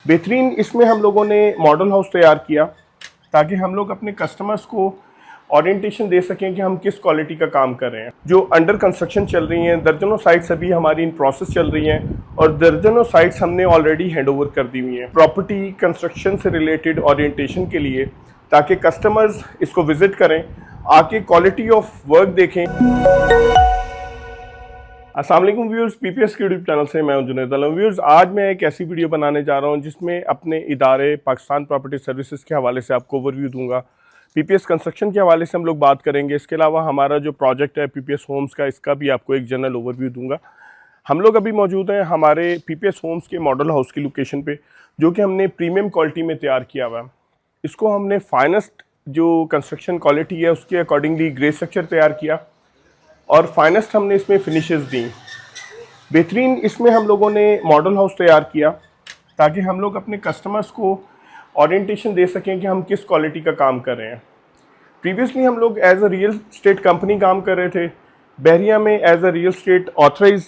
बेहतरीन इसमें हम लोगों ने मॉडल हाउस तैयार किया ताकि हम लोग अपने कस्टमर्स को ओरिएंटेशन दे सकें कि हम किस क्वालिटी का काम कर रहे हैं। जो अंडर कंस्ट्रक्शन चल रही हैं, दर्जनों साइट्स अभी हमारी इन प्रोसेस चल रही हैं और दर्जनों साइट्स हमने ऑलरेडी हैंडओवर कर दी हुई हैं प्रॉपर्टी कंस्ट्रक्शन से रिलेटेड ओरिएंटेशन के लिए, ताकि कस्टमर्स इसको विजिट करें, आके क्वालिटी ऑफ वर्क देखें। अस्सलाम वालेकुम व्यूअर्स, पीपीएस के यूट्यूब चैनल से मैं हूं जुनैद आलम। व्यूअर्स, आज मैं एक ऐसी वीडियो बनाने जा रहा हूं जिसमें अपने इदारे पाकिस्तान प्रॉपर्टी सर्विसेज के हवाले से आपको ओवरव्यू दूंगा। पीपीएस कंस्ट्रक्शन के हवाले से हम लोग बात करेंगे। इसके अलावा हमारा जो प्रोजेक्ट है पीपीएस होम्स का, इसका भी आपको एक जनरल ओवरव्यू दूंगा। हम लोग अभी मौजूद हैं हमारे पीपीएस होम्स के मॉडल हाउस की लोकेशन पे, जो कि हमने प्रीमियम क्वालिटी में तैयार किया हुआ है। इसको हमने फाइनेस्ट जो कंस्ट्रक्शन क्वालिटी है उसके अकॉर्डिंगली ग्रे स्ट्रक्चर तैयार किया और फाइनेस्ट हमने इसमें फिनिशेस दी। बेहतरीन इसमें हम लोगों ने मॉडल हाउस तैयार किया ताकि हम लोग अपने कस्टमर्स को ओरिएंटेशन दे सकें कि हम किस क्वालिटी का काम कर रहे हैं। प्रीवियसली हम लोग as a real estate company काम कर रहे थे, बहरिया में as a real estate authorise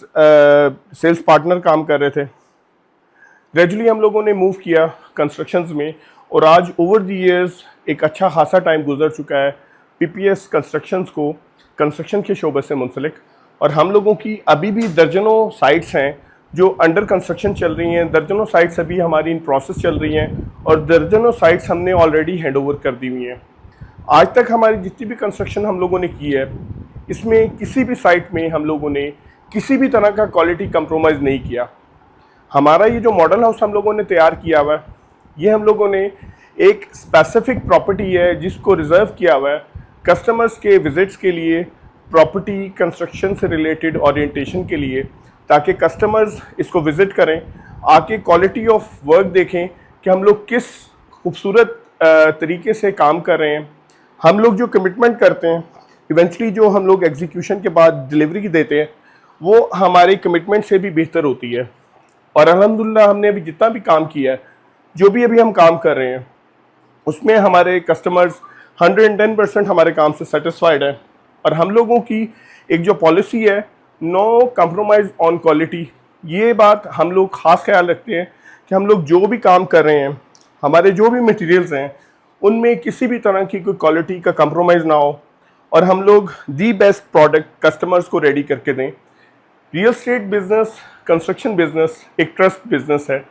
sales partner काम कर रहे थे। ग्रेजुअली हम लोगों ने मूव किया कंस्ट्रक्शंस में और आज ओवर द ईयर्स एक अच्छा खासा टाइम गुजर चुका है पीपीएस कंस्ट्रक्शंस को कंस्ट्रक्शन के शोबे से मुंसलिक, और हम लोगों की अभी भी दर्जनों साइट्स हैं जो अंडर कंस्ट्रक्शन चल रही हैं, दर्जनों साइट्स अभी हमारी इन प्रोसेस चल रही हैं और दर्जनों साइट्स हमने ऑलरेडी हैंडओवर कर दी हुई हैं। आज तक हमारी जितनी भी कंस्ट्रक्शन हम लोगों ने की है, इसमें किसी भी साइट में हम लोगों ने किसी भी तरह का क्वालिटी कंप्रोमाइज़ नहीं किया। हमारा ये जो मॉडल हाउस हम लोगों ने तैयार किया हुआ है, ये हम लोगों ने एक स्पेसिफिक प्रॉपर्टी है जिसको रिज़र्व किया हुआ है कस्टमर्स के विजिट्स के लिए, प्रॉपर्टी कंस्ट्रक्शन से रिलेटेड ओरिएंटेशन के लिए, ताकि कस्टमर्स इसको विज़िट करें, आके क्वालिटी ऑफ वर्क देखें कि हम लोग किस खूबसूरत तरीके से काम कर रहे हैं। हम लोग जो कमिटमेंट करते हैं, इवेंचुअली जो हम लोग एग्जीक्यूशन के बाद डिलीवरी देते हैं, वो हमारे कमिटमेंट से भी बेहतर होती है। और अल्हम्दुलिल्लाह हमने अभी जितना भी काम किया है, जो भी अभी हम काम कर रहे हैं, उसमें हमारे कस्टमर्स 110% हमारे काम से सेटिस्फाइड है। और हम लोगों की एक जो पॉलिसी है, नो कंप्रोमाइज़ ऑन क्वालिटी, ये बात हम लोग ख़ास ख्याल रखते हैं कि हम लोग जो भी काम कर रहे हैं, हमारे जो भी मटेरियल्स हैं, उनमें किसी भी तरह की कोई क्वालिटी का कंप्रोमाइज़ ना हो और हम लोग दी बेस्ट प्रोडक्ट कस्टमर्स को रेडी करके दें। Real estate business, construction business एक ट्रस्ट बिज़नेस है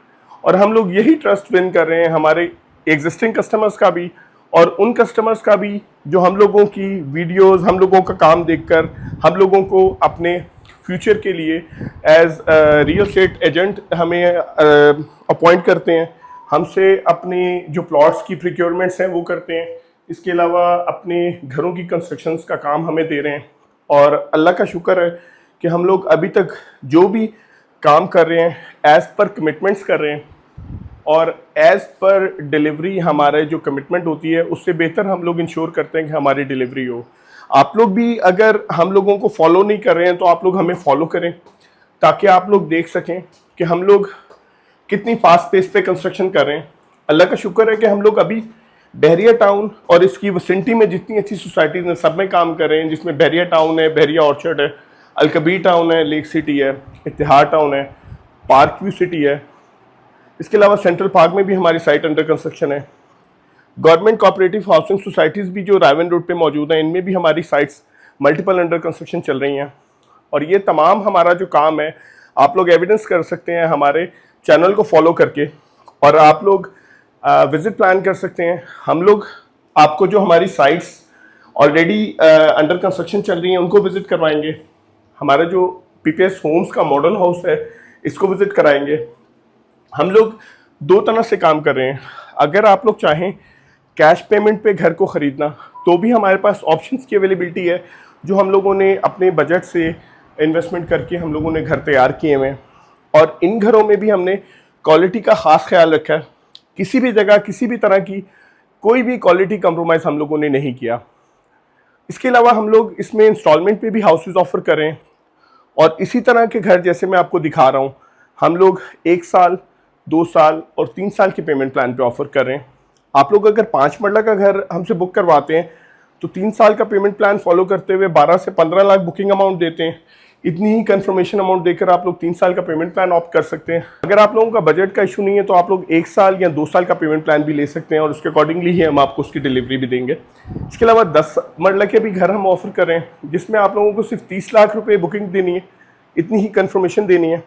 और हम लोग यही ट्रस्ट विन कर रहे हैं हमारे एग्जिस्टिंग कस्टमर्स का भी और उन कस्टमर्स का भी जो हम लोगों की वीडियोस, हम लोगों का काम देखकर हम लोगों को अपने फ्यूचर के लिए एज रियल स्टेट एजेंट हमें अपॉइंट करते हैं, हमसे अपने जो प्लॉट्स की प्रिक्योरमेंट्स हैं वो करते हैं। इसके अलावा अपने घरों की कंस्ट्रक्शंस का काम हमें दे रहे हैं और अल्लाह का शुक्र है कि हम लोग अभी तक जो भी काम कर रहे हैं एज़ पर कमिटमेंट्स कर रहे हैं और एज़ पर डिलीवरी हमारे जो कमिटमेंट होती है उससे बेहतर हम लोग इंश्योर करते हैं कि हमारी डिलीवरी हो। आप लोग भी अगर हम लोगों को फॉलो नहीं कर रहे हैं तो आप लोग हमें फॉलो करें, ताकि आप लोग देख सकें कि हम लोग कितनी फास्ट पेस पे कंस्ट्रक्शन कर रहे हैं। अल्लाह का शुक्र है कि हम लोग अभी बहरिया टाउन और इसकी विसिनिटी में जितनी अच्छी सोसाइटीज़ हैं सब में काम कर रहे हैं, जिसमें बहरिया टाउन है, बहरिया ऑर्चर्ड है, अलकबीर टाउन है, लेक सिटी है, इतिहाद टाउन है, पार्क व्यू सिटी है। इसके अलावा सेंट्रल पार्क में भी हमारी साइट अंडर कंस्ट्रक्शन है। गवर्नमेंट कोऑपरेटिव हाउसिंग सोसाइटीज़ भी जो रायवन रोड पे मौजूद हैं, इनमें भी हमारी साइट्स मल्टीपल अंडर कंस्ट्रक्शन चल रही हैं। और ये तमाम हमारा जो काम है आप लोग एविडेंस कर सकते हैं हमारे चैनल को फॉलो करके, और आप लोग विज़िट प्लान कर सकते हैं। हम लोग आपको जो हमारी साइट्स ऑलरेडी अंडर कंस्ट्रक्शन चल रही हैं उनको विज़िट करवाएंगे। हमारा जो पीपीएस होम्स का मॉडल हाउस है इसको विज़िट कराएंगे। हम लोग दो तरह से काम कर रहे हैं। अगर आप लोग चाहें कैश पेमेंट पे घर को ख़रीदना, तो भी हमारे पास ऑप्शंस की अवेलेबिलिटी है, जो हम लोगों ने अपने बजट से इन्वेस्टमेंट करके हम लोगों ने घर तैयार किए हुए हैं। और इन घरों में भी हमने क्वालिटी का ख़ास ख्याल रखा है। किसी भी जगह किसी भी तरह की कोई भी क्वालिटी कंप्रोमाइज़ हम लोगों ने नहीं किया। इसके अलावा हम लोग इसमें इंस्टॉलमेंट पे भी हाउसेज ऑफ़र कर रहे हैं और इसी तरह के घर जैसे मैं आपको दिखा रहा हूँ, हम लोग 1 साल, 2 साल और 3 साल के पेमेंट प्लान पे ऑफ़र कर रहे हैं। आप लोग अगर 5 मरला का घर हमसे बुक करवाते हैं तो 3 साल का पेमेंट प्लान फॉलो करते हुए 12 से 15 लाख बुकिंग अमाउंट देते हैं। इतनी ही कंफर्मेशन अमाउंट देकर आप लोग 3 साल का पेमेंट प्लान ऑप्ट कर सकते हैं। अगर आप लोगों का बजट का इशू नहीं है तो आप लोग 1 साल या 2 साल का पेमेंट प्लान भी ले सकते हैं और उसके अकॉर्डिंगली ही हम आपको उसकी डिलीवरी भी देंगे। इसके अलावा 10 मरला के भी घर हम ऑफर कर रहे हैं जिसमें आप लोगों को सिर्फ 30 लाख रुपये बुकिंग देनी है, इतनी ही कंफर्मेशन देनी है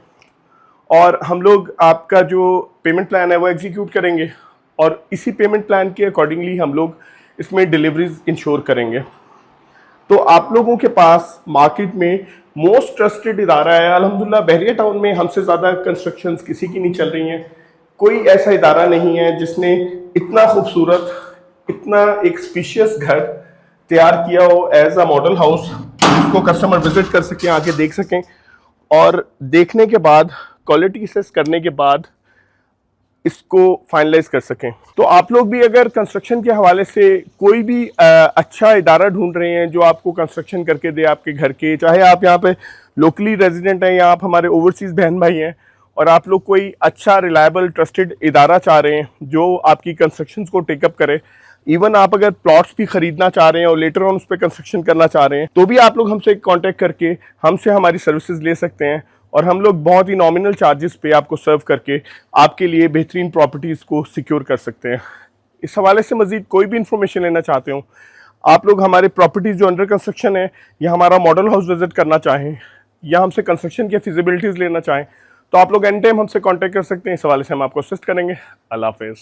और हम लोग आपका जो पेमेंट प्लान है वो एग्जीक्यूट करेंगे और इसी पेमेंट प्लान के अकॉर्डिंगली हम लोग इसमें डिलीवरीज इंश्योर करेंगे। तो आप लोगों के पास मार्केट में मोस्ट ट्रस्टेड इदारा है अल्हम्दुलिल्लाह। बहरिया टाउन में हमसे ज़्यादा कंस्ट्रक्शंस किसी की नहीं चल रही हैं। कोई ऐसा इदारा नहीं है जिसने इतना खूबसूरत, इतना एक स्पीशियस घर तैयार किया हो एज अ मॉडल हाउस, जिसको कस्टमर विजिट कर सकें, आके देख सकें और देखने के बाद क्वालिटी असेस करने के बाद इसको फाइनलाइज कर सकें। तो आप लोग भी अगर कंस्ट्रक्शन के हवाले से कोई भी अच्छा इदारा ढूंढ रहे हैं जो आपको कंस्ट्रक्शन करके दे आपके घर के, चाहे आप यहाँ पे लोकली रेजिडेंट हैं या आप हमारे ओवरसीज़ बहन भाई हैं और आप लोग कोई अच्छा रिलायबल ट्रस्टेड इदारा चाह रहे हैं जो आपकी कंस्ट्रक्शन को टेकअप करे, इवन आप अगर प्लॉट्स भी खरीदना चाह रहे हैं और लेटर ऑन उस पर कंस्ट्रक्शन करना चाह रहे हैं तो भी आप लोग हमसे कांटेक्ट करके हमसे हमारी सर्विसेज ले सकते हैं और हम लोग बहुत ही नॉमिनल चार्जेस पे आपको सर्व करके आपके लिए बेहतरीन प्रॉपर्टीज़ को सिक्योर कर सकते हैं। इस हवाले से मज़ीद कोई भी इंफॉर्मेशन लेना चाहते हो, आप लोग हमारे प्रॉपर्टीज़ जो अंडर कंस्ट्रक्शन है या हमारा मॉडल हाउस विजिट करना चाहें या हमसे कंस्ट्रक्शन की फिजिबिलिटीज़ लेना चाहें तो आप लोग एनी टाइम हमसे कॉन्टैक्ट कर सकते हैं। इस हवाले से हम आपको असिस्ट करेंगे। अल्लाह हाफ़िज़।